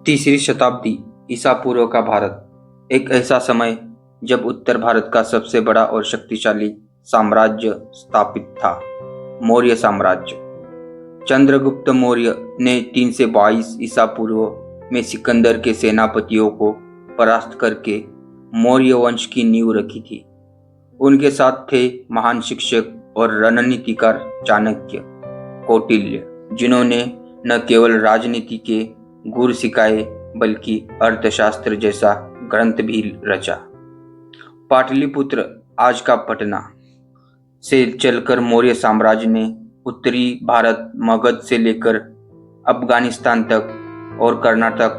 तीसरी शताब्दी ईसा पूर्व का भारत एक ऐसा समय जब उत्तर भारत का सबसे बड़ा और शक्तिशाली साम्राज्य स्थापित था, मौर्य साम्राज्य। चंद्रगुप्त मौर्य ने 322 ईसा पूर्व में सिकंदर के सेनापतियों को परास्त करके मौर्य वंश की नींव रखी थी। उनके साथ थे महान शिक्षक और रणनीतिकार चाणक्य, कौटिल्य, जिन्होंने न केवल राजनीति के गुर सिखाए बल्कि अर्थशास्त्र जैसा ग्रंथ भी रचा। पाटलिपुत्र, आज का पटना, से चलकर मौर्य साम्राज्य ने उत्तरी भारत मगध से लेकर अफगानिस्तान तक और कर्नाटक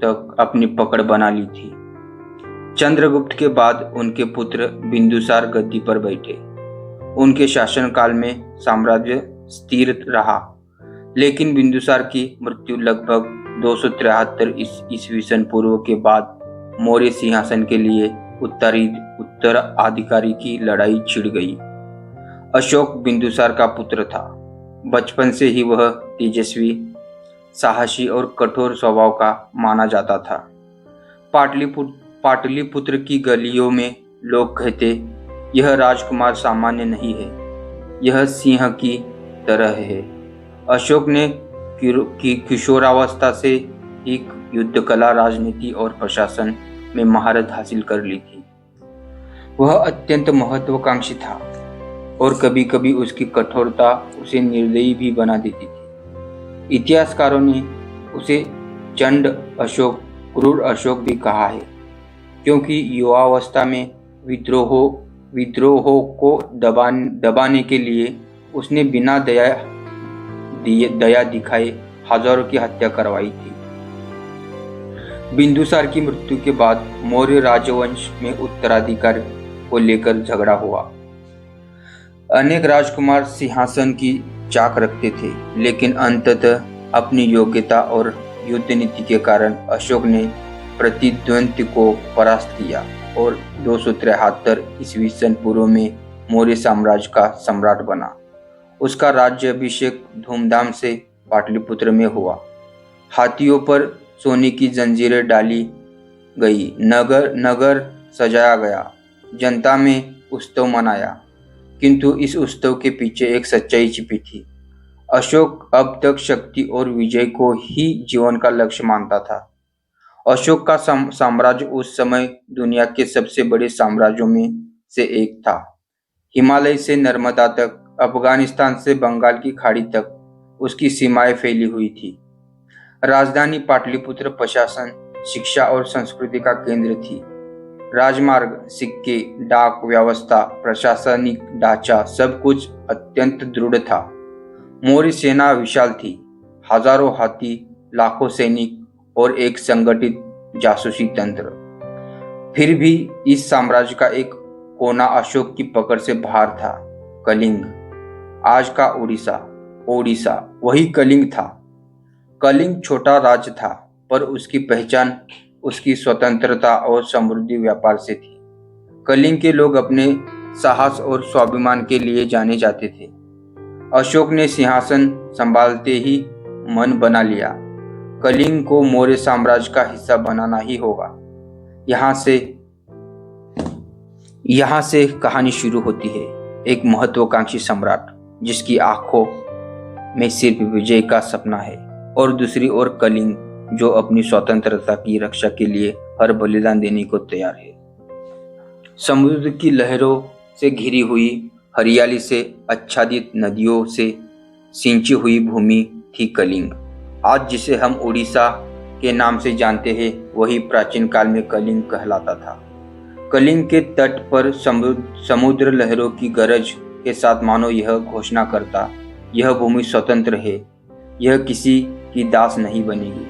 तक अपनी पकड़ बना ली थी। चंद्रगुप्त के बाद उनके पुत्र बिंदुसार गद्दी पर बैठे। उनके शासनकाल में साम्राज्य स्थिर रहा, लेकिन बिंदुसार की मृत्यु लगभग 273 ईस्वी सन पूर्व के बाद मौर्य सिंहासन के लिए उत्तराधिकारी की लड़ाई छिड़ गई। अशोक बिंदुसार का पुत्र था। बचपन से ही वह तेजस्वी, साहसी और कठोर स्वभाव का माना जाता था। पाटलिपुत्र की गलियों में लोग कहते, यह राजकुमार सामान्य नहीं है, यह सिंह की तरह है। अशोक ने किशोरावस्था से ही युद्ध कला, राजनीति और प्रशासन में महारत हासिल कर ली थी। वह अत्यंत महत्वाकांक्षी था और कभी कभी उसकी कठोरता उसे निर्दयी भी बना देती थी। इतिहासकारों ने उसे चंड अशोक, क्रूर अशोक भी कहा है, क्योंकि युवावस्था में विद्रोहों को दबाने के लिए उसने बिना दया दिखाए हजारों की हत्या करवाई थी। बिंदुसार की मृत्यु के बाद मौर्य राजवंश में उत्तराधिकार को लेकर झगड़ा हुआ। अनेक राजकुमार सिंहासन की चाक रखते थे, लेकिन अंततः अपनी योग्यता और युद्ध नीति के कारण अशोक ने प्रतिद्वंद्वी को परास्त किया और 273 ईस्वी सन पूर्व में मौर्य साम्राज्य का सम्राट बना। उसका राज्याभिषेक धूमधाम से पाटलिपुत्र में हुआ। हाथियों पर सोने की जंजीरें डाली गई, नगर सजाया गया, जनता में उत्सव मनाया। किंतु इस उत्सव के पीछे एक सच्चाई छिपी थी। अशोक अब तक शक्ति और विजय को ही जीवन का लक्ष्य मानता था। अशोक का साम्राज्य उस समय दुनिया के सबसे बड़े साम्राज्यों में से एक था। हिमालय से नर्मदा तक, अफगानिस्तान से बंगाल की खाड़ी तक उसकी सीमाएं फैली हुई थी। राजधानी पाटलिपुत्र प्रशासन, शिक्षा और संस्कृति का केंद्र थी। राजमार्ग, सिक्के, डाक व्यवस्था, प्रशासनिक ढांचा, सब कुछ अत्यंत दृढ़ था। मौर्य सेना विशाल थी, हजारों हाथी, लाखों सैनिक और एक संगठित जासूसी तंत्र। फिर भी इस साम्राज्य का एक कोना अशोक की पकड़ से बाहर था, कलिंग, आज का ओडिशा वही कलिंग था। कलिंग छोटा राज्य था, पर उसकी पहचान उसकी स्वतंत्रता और समृद्धि व्यापार से थी। कलिंग के लोग अपने साहस और स्वाभिमान के लिए जाने जाते थे। अशोक ने सिंहासन संभालते ही मन बना लिया, कलिंग को मौर्य साम्राज्य का हिस्सा बनाना ही होगा। यहाँ से कहानी शुरू होती है। एक महत्वाकांक्षी सम्राट जिसकी आंखों में सिर्फ विजय का सपना है, और दूसरी ओर कलिंग जो अपनी स्वतंत्रता की रक्षा के लिए हर बलिदान देने को तैयार है। समुद्र की लहरों से घिरी हुई, हरियाली से आच्छादित, नदियों से सिंची हुई भूमि थी कलिंग। आज जिसे हम उड़ीसा के नाम से जानते हैं, वही प्राचीन काल में कलिंग कहलाता था। कलिंग के तट पर समुद्र लहरों की गरज के साथ मानो यह घोषणा करता, यह भूमि स्वतंत्र है, यह किसी की दास नहीं बनेगी।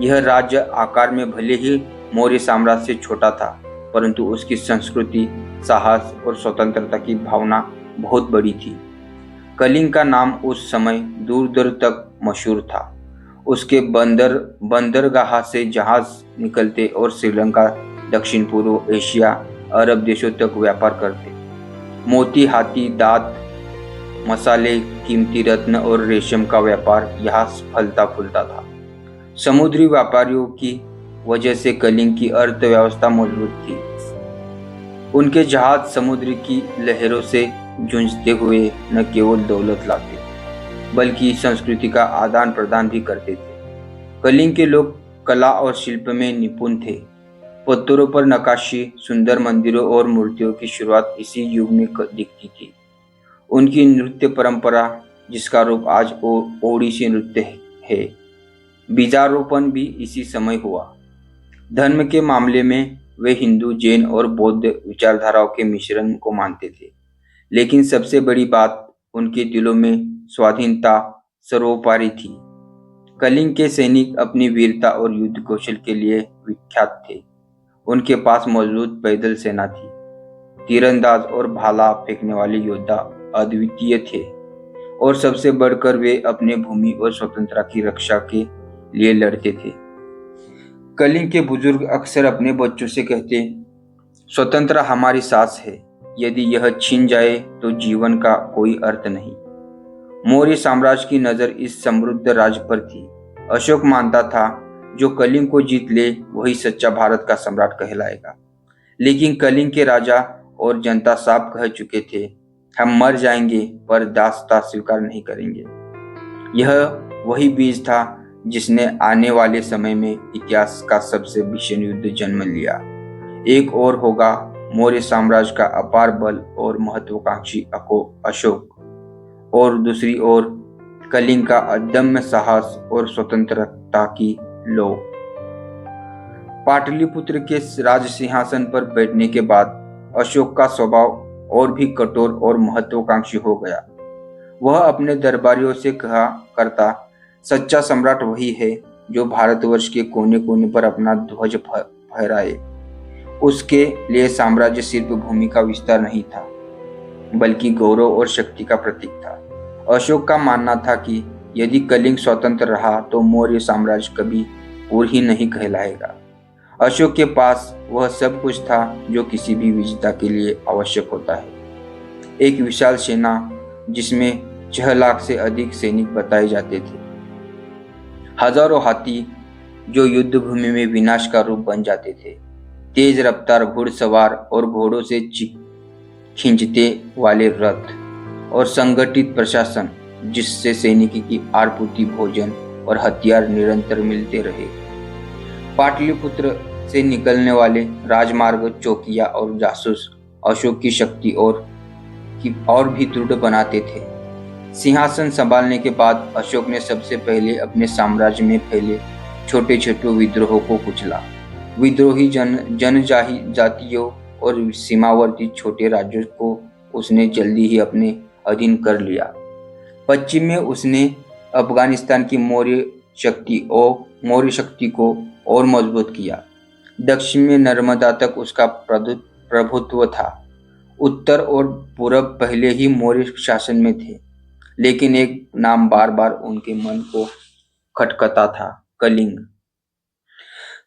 यह राज्य आकार में भले ही मौर्य साम्राज्य से छोटा था, परंतु उसकी संस्कृति, साहस और स्वतंत्रता की भावना बहुत बड़ी थी। कलिंग का नाम उस समय दूर दूर तक मशहूर था। उसके बंदरगाह से जहाज निकलते और श्रीलंका, दक्षिण पूर्व एशिया, अरब देशों तक व्यापार करते। मोती, हाथी दांत, मसाले, कीमती रत्न और रेशम का व्यापार यहाँ फलता फूलता था। समुद्री व्यापारियों की वजह से कलिंग की अर्थव्यवस्था मजबूत थी। उनके जहाज समुद्र की लहरों से जूझते हुए न केवल दौलत लाते बल्कि संस्कृति का आदान प्रदान भी करते थे। कलिंग के लोग कला और शिल्प में निपुण थे। पत्थरों पर नक्काशी, सुंदर मंदिरों और मूर्तियों की शुरुआत इसी युग में दिखती थी। उनकी नृत्य परंपरा, जिसका रूप आज ओडिसी नृत्य है, बीजारोपण भी इसी समय हुआ। धर्म के मामले में वे हिंदू, जैन और बौद्ध विचारधाराओं के मिश्रण को मानते थे, लेकिन सबसे बड़ी बात उनके दिलों में स्वाधीनता सर्वोपरि थी। कलिंग के सैनिक अपनी वीरता और युद्ध कौशल के लिए विख्यात थे। उनके पास मौजूद पैदल सेना थी। तीरंदाज और भाला फेंकने वाले योद्धा अद्वितीय थे और सबसे बढ़कर वे अपने भूमि और स्वतंत्रता की रक्षा के लिए लड़ते थे। कलिंग के बुजुर्ग अक्सर अपने बच्चों से कहते, स्वतंत्रता हमारी सांस है, यदि यह छीन जाए तो जीवन का कोई अर्थ नहीं। मौर्य साम्राज्य की नजर इस समृद्ध राज्य पर थी। अशोक मानता था, जो कलिंग को जीत ले वही सच्चा भारत का सम्राट कहलाएगा। लेकिन कलिंग के राजा और जनता साफ कह चुके थे, हम मर जाएंगे पर दासता स्वीकार नहीं करेंगे। यह वही बीज था जिसने आने वाले समय में इतिहास का सबसे भीषण युद्ध जन्म लिया। एक ओर होगा मौर्य साम्राज्य का अपार बल और महत्वाकांक्षी अशोक, और दूसरी ओर कलिंग का अदम्य साहस और स्वतंत्रता की लौ। पाटलिपुत्र के राज सिंहासन पर बैठने के बाद अशोक का स्वभाव और भी कठोर और महत्वाकांक्षी हो गया। वह अपने दरबारियों से कहा करता, सच्चा सम्राट वही है जो भारतवर्ष के कोने कोने पर अपना ध्वज फहराए। उसके लिए साम्राज्य सिर्फ भूमि का विस्तार नहीं था, बल्कि गौरव और शक्ति का प्रतीक था। अशोक का मानना था कि यदि कलिंग स्वतंत्र रहा तो मौर्य साम्राज्य कभी पूर्ण ही नहीं कहलाएगा। अशोक के पास वह सब कुछ था जो किसी भी विजेता के लिए आवश्यक होता है। एक विशाल सेना जिसमें 6 लाख से अधिक सैनिक बताए जाते थे, हजारों हाथी जो युद्ध भूमि में विनाश का रूप बन जाते थे, तेज रफ्तार घुड़सवार और घोड़ों से खींचते वाले रथ, और संगठित प्रशासन जिससे सैनिक की आपूर्ति, भोजन और हथियार निरंतर मिलते रहे। पाटलिपुत्र से निकलने वाले राजमार्ग, चौकियां और जासूस अशोक की शक्ति और भी दृढ़ बनाते थे। सिंहासन संभालने के बाद अशोक ने सबसे पहले अपने साम्राज्य में फैले छोटे छोटे विद्रोहों को कुचला। विद्रोही जातियों और सीमावर्ती छोटे राज्यों को उसने जल्दी ही अपने अधीन कर लिया। पश्चिम में उसने अफगानिस्तान की मौर्य शक्ति को और मजबूत किया। दक्षिण में नर्मदा तक उसका प्रभुत्व था। उत्तर और पूरब पहले ही मौर्य शासन में थे, लेकिन एक नाम बार बार उनके मन को खटकता था, कलिंग।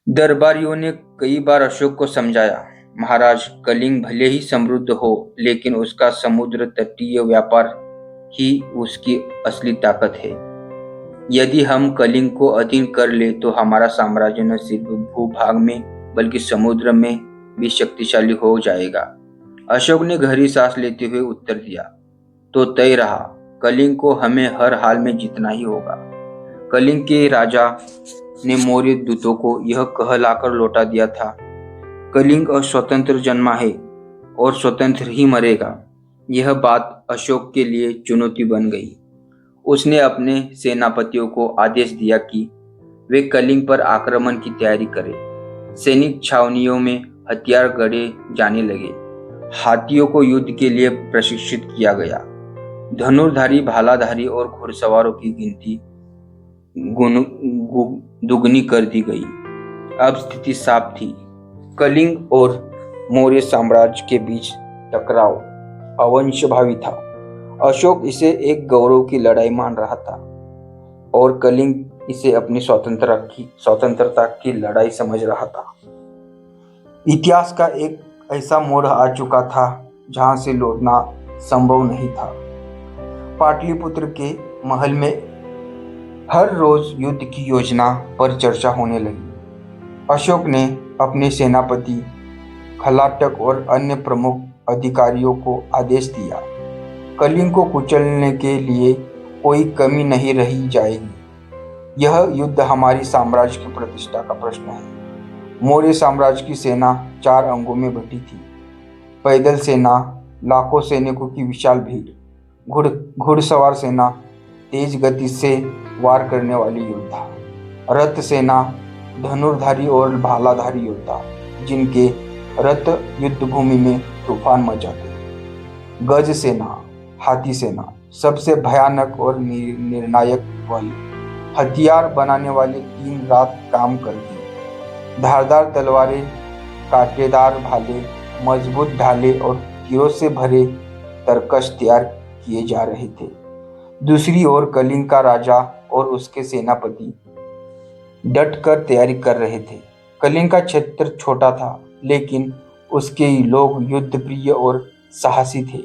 दरबारियों ने कई बार अशोक को समझाया, महाराज, कलिंग भले ही समृद्ध हो, लेकिन उसका समुद्र तटीय व्यापार ही उसकी असली ताकत है। यदि हम कलिंग को अधीन कर ले तो हमारा साम्राज्य न सिर्फ भूभाग में बल्कि समुद्र में भी शक्तिशाली हो जाएगा। अशोक ने गहरी सांस लेते हुए उत्तर दिया, तो तय रहा, कलिंग को हमें हर हाल में जीतना ही होगा। कलिंग के राजा ने मौर्य दूतों को यह कहलाकर लौटा दिया था, कलिंग स्वतंत्र जन्मा है और स्वतंत्र ही मरेगा। यह बात अशोक के लिए चुनौती बन गई। उसने अपने सेनापतियों को आदेश दिया कि वे कलिंग पर आक्रमण की तैयारी करें। सैनिक छावनियों में हथियार गढ़े जाने लगे। हाथियों को युद्ध के लिए प्रशिक्षित किया गया। धनुर्धारी, भालाधारी और घुड़सवारों की गिनती दुगनी कर दी गई। अब स्थिति साफ थी, कलिंग और मौर्य साम्राज्य के बीच टकराव अवश्यभावी था। अशोक इसे एक गौरव की लड़ाई मान रहा था और कलिंग इसे अपनी स्वतंत्रता की लड़ाई समझ रहा था। इतिहास का एक ऐसा मोड़ आ चुका था जहां से लौटना संभव नहीं था। पाटलिपुत्र के महल में हर रोज युद्ध की योजना पर चर्चा होने लगी। अशोक ने अपने सेनापति खलाटक और अन्य प्रमुख अधिकारियों को आदेश दिया, कलिंग को कुचलने के लिए कोई कमी नहीं रही जाएगी। यह युद्ध हमारी साम्राज्य की प्रतिष्ठा का प्रश्न है। मौर्य साम्राज्य की सेना 4 अंगों में बटी थी। पैदल सेना, लाखों सैनिकों की विशाल भीड़, घुड़सवार सेना, तेज गति से वार करने वाली योद्धा, रथ सेना, धनुर्धारी और भालाधारी योद्धा जिनके रथ युद्ध भूमि में तूफान मचाते, गज सेना, हाथी सेना, सबसे भयानक और निर्णायक बल, हथियार बनाने वाले 3 रात काम करती, धारदार तलवारें, कांटेदार भाले, मजबूत ढाले और तीरों से भरे तरकश तैयार किए जा रहे थे। दूसरी ओर कलिंग का राजा और उसके सेनापति डटकर तैयारी कर रहे थे। कलिंग का क्षेत्र छोटा था, लेकिन उसके लोग युद्ध प्रिय और साहसी थे।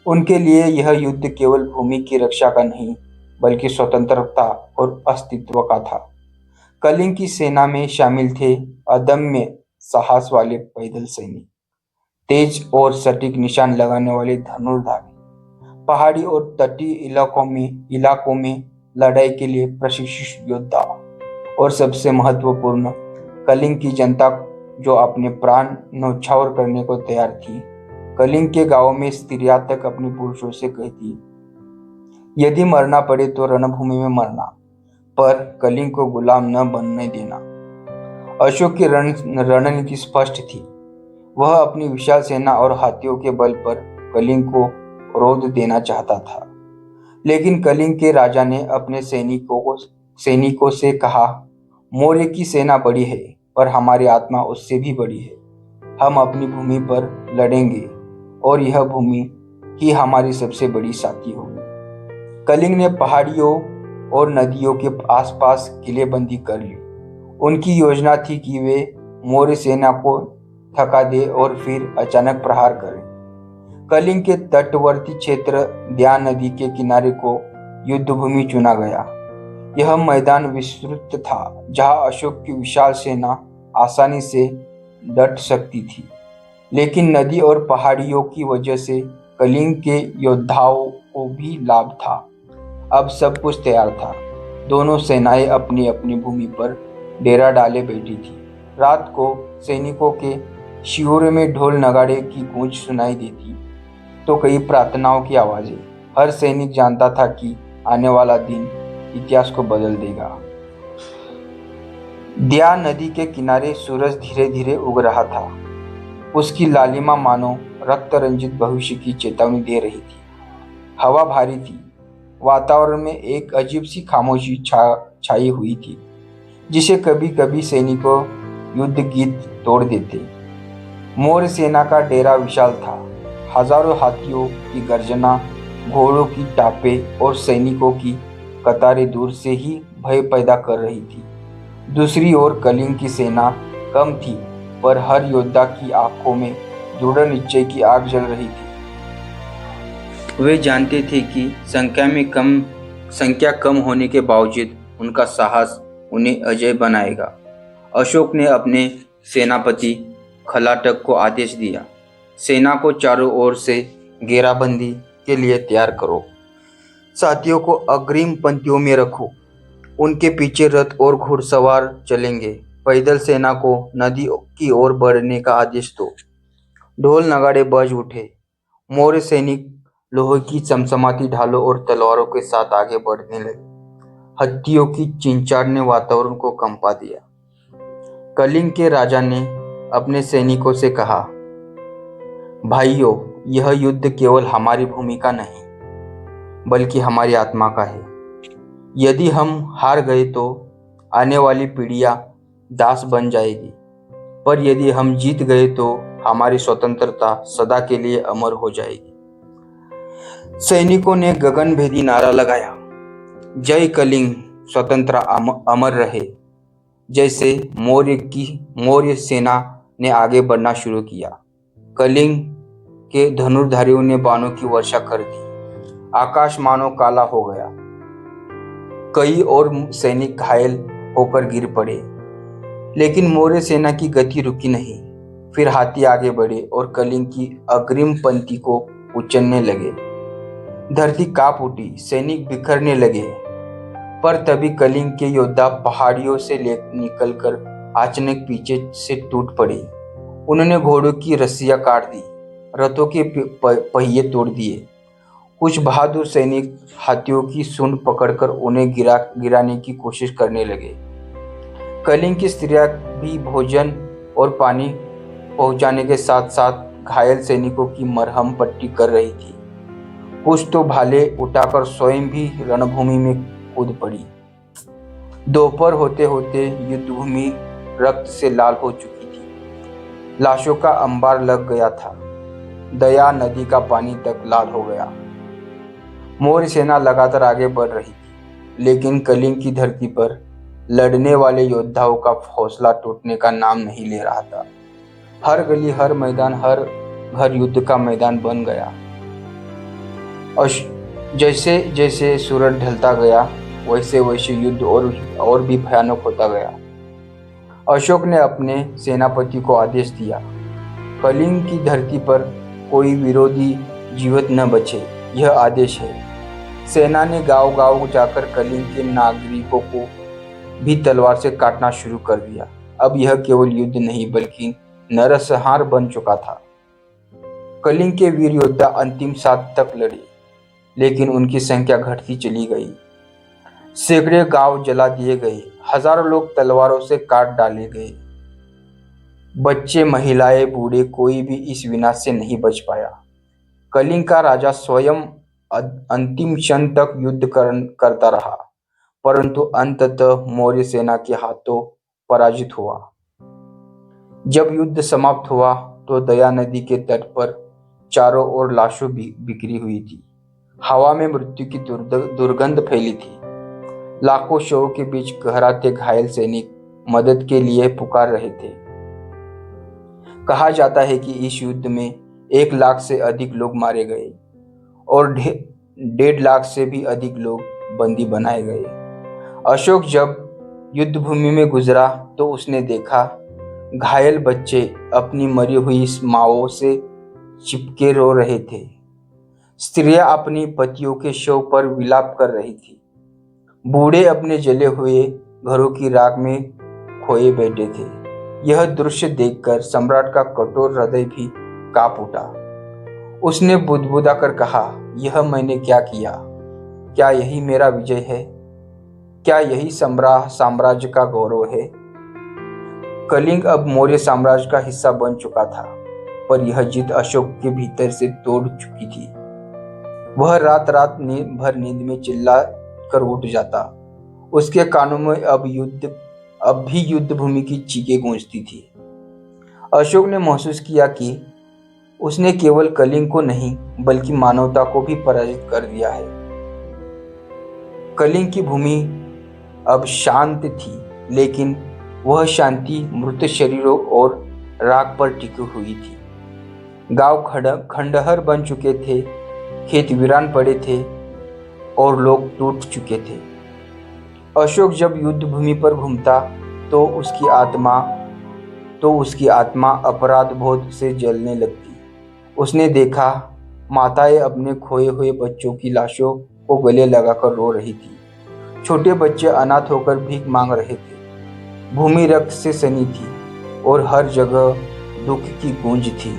उनके लिए यह युद्ध केवल भूमि की रक्षा का नहीं, बल्कि स्वतंत्रता और अस्तित्व का था। कलिंग की सेना में शामिल थे अदम्य साहस वाले पैदल सैनिक, तेज और सटीक निशान लगाने वाले धनुर्धारी, पहाड़ी और तटीय इलाकों में लड़ाई के लिए प्रशिक्षित योद्धा, और सबसे महत्वपूर्ण, कलिंग की जनता जो अपने प्राण न्यौछावर करने को तैयार थी। कलिंग के गांवों में स्त्रियां तक अपने पुरुषों से कहती, यदि मरना पड़े तो रणभूमि में मरना, पर कलिंग को गुलाम न बनने देना। अशोक की रणनीति स्पष्ट थी। वह अपनी विशाल सेना और हाथियों के बल पर कलिंग को रोध देना चाहता था। लेकिन कलिंग के राजा ने अपने सैनिकों से कहा, मौर्य की सेना बड़ी है, पर हमारी आत्मा उससे भी बड़ी है। हम अपनी भूमि पर लड़ेंगे और यह भूमि ही हमारी सबसे बड़ी साथी होगी। कलिंग ने पहाड़ियों और नदियों के आसपास किलेबंदी कर ली। उनकी योजना थी कि वे मौर्य सेना को थका दे और फिर अचानक प्रहार करें। कलिंग के तटवर्ती क्षेत्र द्यान नदी के किनारे को युद्ध भूमि चुना गया। यह मैदान विस्तृत था, जहां अशोक की विशाल सेना आसानी से डट सकती थी। लेकिन नदी और पहाड़ियों की वजह से कलिंग के योद्धाओं को भी लाभ था। अब सब कुछ तैयार था। दोनों सेनाएं अपनी अपनी भूमि पर डेरा डाले बैठी थी। रात को सैनिकों के शिविरों में ढोल नगाड़े की गूंज सुनाई देती, तो कई प्रार्थनाओं की आवाजें। हर सैनिक जानता था कि आने वाला दिन इतिहास को बदल देगा। द्या नदी के किनारे सूरज धीरे धीरे उग रहा था। उसकी लालिमा मानो रक्त रंजित भविष्य की चेतावनी दे रही थी। हवा भारी थी। वातावरण में एक अजीब सी खामोशी छाई हुई थी, जिसे कभी कभी सैनिकों युद्ध गीत तोड़ देते। मौर्य सेना का डेरा विशाल था। हजारों हाथियों की गर्जना, घोड़ों की टापे और सैनिकों की कतारें दूर से ही भय पैदा कर रही थी। दूसरी ओर कलिंग की सेना कम थी, पर हर योद्धा की आंखों में दृढ़ निश्चय की आग जल रही थी। वे जानते थे कि संख्या कम होने के बावजूद उनका साहस उन्हें अजय बनाएगा। अशोक ने अपने सेनापति खलाटक को आदेश दिया, सेना को चारों ओर से घेराबंदी के लिए तैयार करो। साथियों को अग्रिम पंक्तियों में रखो। उनके पीछे रथ और घुड़सवार चलेंगे। पैदल सेना को नदी की ओर बढ़ने का आदेश दो। ढोल नगाड़े बज उठे। मौर्य सैनिक लोहे की चमचमाती ढालों और तलवारों के साथ आगे बढ़ने लगे। हत्थियों की चिंचाड़ ने वातावरण को कंपा दिया। कलिंग के राजा ने अपने सैनिकों से कहा, भाइयों, यह युद्ध केवल हमारी भूमि का नहीं, बल्कि हमारी आत्मा का है। यदि हम हार गए तो आने वाली पीढ़ियां दास बन जाएगी, पर यदि हम जीत गए तो हमारी स्वतंत्रता सदा के लिए अमर हो जाएगी। सैनिकों ने गगनभेदी नारा लगाया, जय कलिंग, स्वतंत्र अमर रहे। जैसे मौर्य सेना ने आगे बढ़ना शुरू किया, कलिंग के धनुर्धारियों ने बाणों की वर्षा कर दी। आकाश मानो काला हो गया। कई और सैनिक घायल होकर गिर पड़े, लेकिन मौर्य सेना की गति रुकी नहीं। फिर हाथी आगे बढ़े और कलिंग की अग्रिम पंक्ति को कुचलने लगे। धरती कांप उठी, सैनिक बिखरने लगे। पर तभी कलिंग के योद्धा पहाड़ियों से निकलकर अचानक पीछे से टूट पड़े। उन्होंने घोड़ों की रस्सियां काट दी, रथों के पहिए तोड़ दिए। कुछ बहादुर सैनिक हाथियों की सूंड पकड़कर उन्हें गिराने की कोशिश करने लगे। कलिंग की स्त्रियां भी भोजन और पानी पहुंचाने के साथ साथ घायल सैनिकों की मरहम पट्टी कर रही थी। कुछ तो भाले उठाकर स्वयं भी रणभूमि में कूद पड़ी। दोपहर होते होते युद्धभूमि रक्त से लाल हो चुकी थी। लाशों का अंबार लग गया था। दया नदी का पानी तक लाल हो गया। मौर्य सेना लगातार आगे बढ़ रही थी, लेकिन कलिंग की धरती पर लड़ने वाले योद्धाओं का हौसला टूटने का नाम नहीं ले रहा था। हर गली, हर मैदान, हर घर युद्ध का मैदान बन गया। और जैसे जैसे सूरज ढलता गया, वैसे वैसे युद्ध और भी भयानक होता गया। अशोक ने अपने सेनापति को आदेश दिया, कलिंग की धरती पर कोई विरोधी जीवित न बचे, यह आदेश है। सेना ने गांव गांव जाकर कलिंग के नागरिकों को भी तलवार से काटना शुरू कर दिया। अब यह केवल युद्ध नहीं बल्कि नरसंहार बन चुका था। कलिंग के वीर योद्धा अंतिम सांस तक लड़े, लेकिन उनकी संख्या घटती चली गई। सैकड़ों गांव जला दिए गए, हजारों लोग तलवारों से काट डाले गए। बच्चे, महिलाएं, बूढ़े, कोई भी इस विनाश से नहीं बच पाया। कलिंग का राजा स्वयं अंतिम क्षण तक युद्ध करता रहा, परंतु अंततः मौर्य सेना के हाथों पराजित हुआ। जब युद्ध समाप्त हुआ तो दया नदी के तट पर चारों ओर लाशों बिखरी हुई थी। हवा में मृत्यु की दुर्गंध फैली थी। लाखों शवों के बीच कहराते घायल सैनिक मदद के लिए पुकार रहे थे। कहा जाता है कि इस युद्ध में 1 लाख से अधिक लोग मारे गए और 1.5 लाख से भी अधिक लोग बंदी बनाए गए। अशोक जब युद्ध भूमि में गुजरा तो उसने देखा घायल बच्चे अपनी मरी हुई मांओं से चिपके रो रहे थे। स्त्रियां अपनी पतियों के शव पर विलाप कर रही थी। बूढ़े अपने जले हुए घरों की राख में खोए बैठे थे। यह दृश्य देखकर सम्राट का कठोर हृदय भी कांप उठा। उसने बुदबुदाकर कहा, यह मैंने क्या किया? क्या यही मेरा विजय है? क्या यही साम्राज्य का गौरव है? कलिंग अब मौर्य साम्राज्य का हिस्सा बन चुका था, पर यह जीत अशोक के भीतर से तोड़ चुकी थी। वह रात रात भर नींद में चिल्ला कर उठ जाता। उसके कानों में अब भी युद्ध भूमि की चीखें गूंजती थी। अशोक ने महसूस किया कि उसने केवल कलिंग को नहीं बल्कि मानवता को भी पराजित कर दिया है। कलिंग की भूमि अब शांत थी, लेकिन वह शांति मृत शरीरों और राख पर टिकी हुई थी। गांव खंडहर बन चुके थे, खेत वीरान पड़े थे और लोग टूट चुके थे। अशोक जब युद्ध भूमि पर घूमता तो उसकी आत्मा अपराध बोध से जलने लगती। उसने देखा माताएं अपने खोए हुए बच्चों की लाशों को गले लगाकर रो रही थी। छोटे बच्चे अनाथ होकर भीख मांग रहे थे। भूमि रक्त से सनी थी और हर जगह दुख की गूंज थी।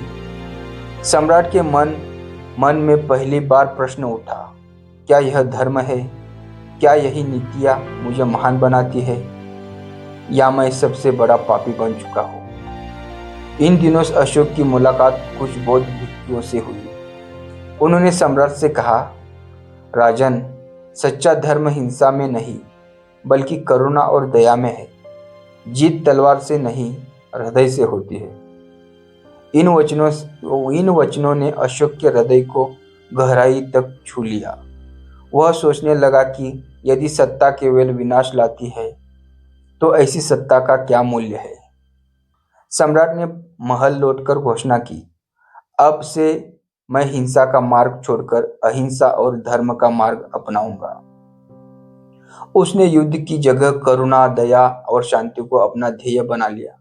सम्राट के मन में पहली बार प्रश्न उठा, क्या यह धर्म है? क्या यही नीतियाँ मुझे महान बनाती है, या मैं सबसे बड़ा पापी बन चुका हूँ? इन दिनों अशोक की मुलाकात कुछ बौद्ध भिक्षुओं से हुई। उन्होंने सम्राट से कहा, राजन, सच्चा धर्म हिंसा में नहीं बल्कि करुणा और दया में है। जीत तलवार से नहीं, हृदय से होती है। इन वचनों ने अशोक के हृदय को गहराई तक छू लिया। वह सोचने लगा कि यदि सत्ता केवल विनाश लाती है तो ऐसी सत्ता का क्या मूल्य है। सम्राट ने महल लौटकर घोषणा की, अब से मैं हिंसा का मार्ग छोड़कर अहिंसा और धर्म का मार्ग अपनाऊंगा। उसने युद्ध की जगह करुणा, दया और शांति को अपना ध्येय बना लिया।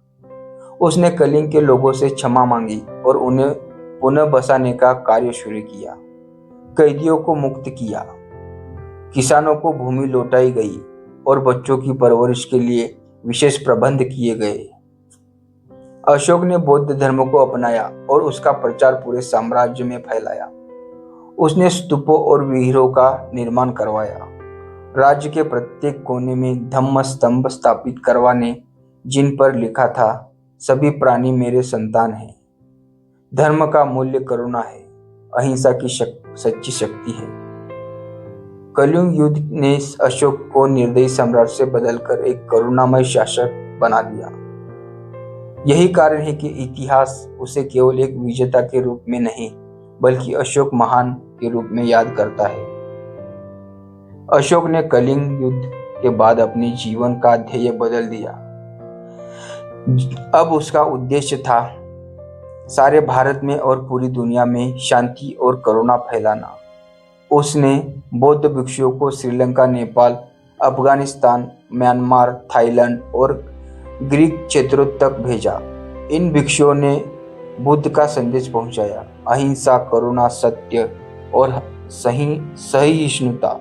उसने कलिंग के लोगों से क्षमा मांगी और उन्हें पुनः बसाने का कार्य शुरू किया। कैदियों को मुक्त किया, किसानों को भूमि लौटाई गई और बच्चों की परवरिश के लिए विशेष प्रबंध किए गए। अशोक ने बौद्ध धर्म को अपनाया और उसका प्रचार पूरे साम्राज्य में फैलाया। उसने स्तूपों और विहारों का निर्माण करवाया। राज्य के प्रत्येक कोने में धम्म स्तंभ स्थापित करवाने, जिन पर लिखा था, सभी प्राणी मेरे संतान हैं। धर्म का मूल्य करुणा है, अहिंसा की सच्ची शक्ति है। कलिंग युद्ध ने अशोक को निर्दयी सम्राट से बदलकर एक करुणामय शासक बना दिया। यही कारण है कि इतिहास उसे केवल एक विजेता के रूप में नहीं, बल्कि अशोक महान के रूप में याद करता है। अशोक ने कलिंग युद्ध के बाद अपने जीवन का ध्येय बदल दिया। अब उसका उद्देश्य था सारे भारत में और पूरी दुनिया में शांति और करुणा फैलाना। उसने बौद्ध भिक्षुओं को श्रीलंका, नेपाल, अफगानिस्तान, म्यांमार, थाईलैंड और ग्रीक क्षेत्रों तक भेजा। इन भिक्षुओं ने बुद्ध का संदेश पहुंचाया, अहिंसा, करुणा, सत्य और सहिष्णुता।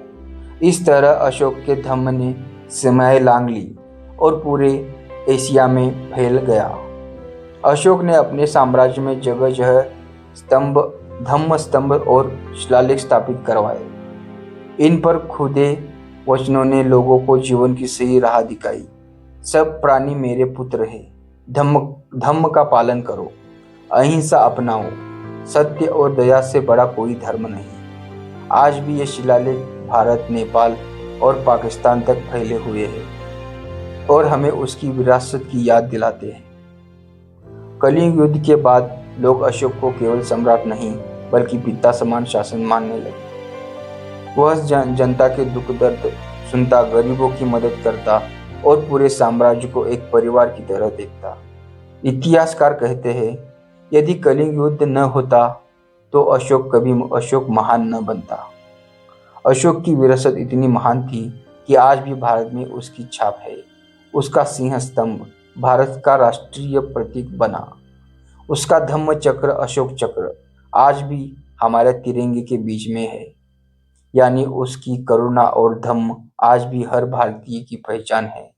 इस तरह अशोक के धम्म ने सीमाएं लांघ ली और पूरे एशिया में फैल गया। अशोक ने अपने साम्राज्य में जगह जगह धम्म स्तंभ और शिलालेख स्थापित करवाए। इन पर खुदे वचनों ने लोगों को जीवन की सही राह दिखाई। सब प्राणी मेरे पुत्र हैं, धम्म का पालन करो, अहिंसा अपनाओ, सत्य और दया से बड़ा कोई धर्म नहीं। आज भी ये शिलालेख भारत, नेपाल और पाकिस्तान तक फैले हुए हैं और हमें उसकी विरासत की याद दिलाते हैं। कलिंग युद्ध के बाद लोग अशोक को केवल सम्राट नहीं, बल्कि पिता समान शासन मानने लगे। वह जनता के दुख दर्द सुनता, गरीबों की मदद करता और पूरे साम्राज्य को एक परिवार की तरह देखता। इतिहासकार कहते हैं, यदि कलिंग युद्ध न होता तो अशोक महान न बनता। अशोक की विरासत इतनी महान थी कि आज भी भारत में उसकी छाप है। उसका सिंह स्तंभ भारत का राष्ट्रीय प्रतीक बना। उसका धम्म चक्र, अशोक चक्र, आज भी हमारे तिरंगे के बीच में है। यानी उसकी करुणा और धम्म आज भी हर भारतीय की पहचान है।